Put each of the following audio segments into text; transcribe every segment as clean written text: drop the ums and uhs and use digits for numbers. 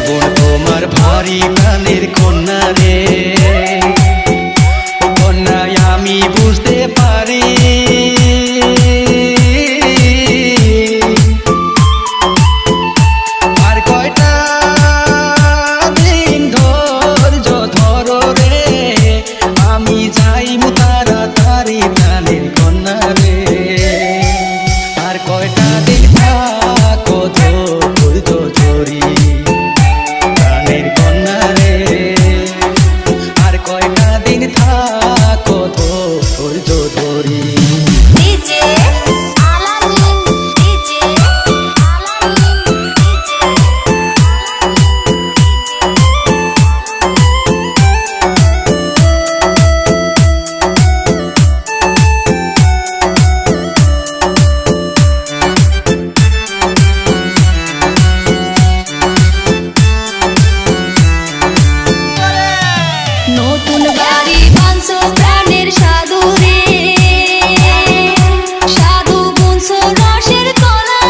বোন তোমার ভারী প্রাণের কন্যা রে, কন্যায় আমি বুঝতে পারি আর কয়টা দিন ধৈর্য ধরো রে, আমি যাইমু তাড়াতাড়ি প্রাণের কন্যা রে। আর কয়টা দিন থাকো ধৈর্য ধরি প্রাণের কন্যা রে, আর কয়টা দিন থাকো ধৈর্য ধরি। নতুন বাড়ি বানছো প্রাণের সাধু রে, সাধু বুনছো রসের তলা,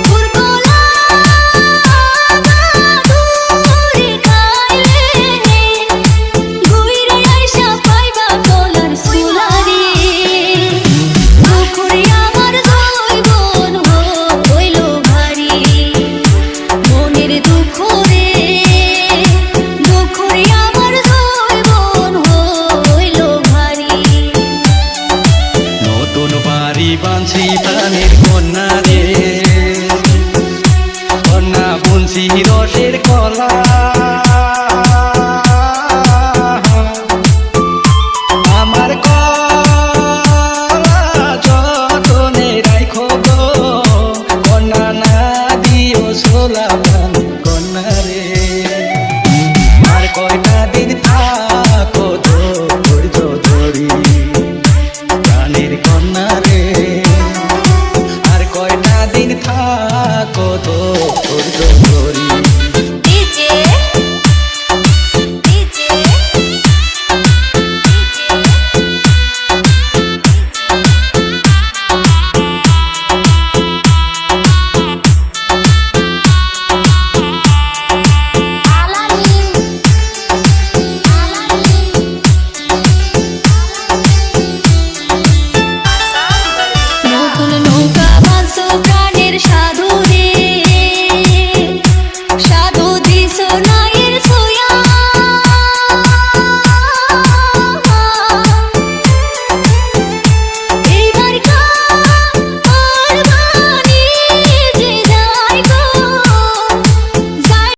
ফুরকলা মাধুরী খাইলে ঘুইরে আইসা পাইবা তোলার সুলারে। দুপুরে আমার জৈবন হইল ভারী, মনের দুঃখ রে, দুঃখ রে আমার জৈবন হইল ভারী। নতুন বাড়ি বাঁধছি প্রাণের কন্যা রে, কন্যা বুনছি রসের কলা, আমার কলা যতনে রাইখো গো, কন্যা না দিও ছোলা প্রাণের কন্যা রে। আর কয়টা দিন থাকো ধৈর্য ধরি প্রাণের কন্যা রে, আর কয়টা দিন থাকো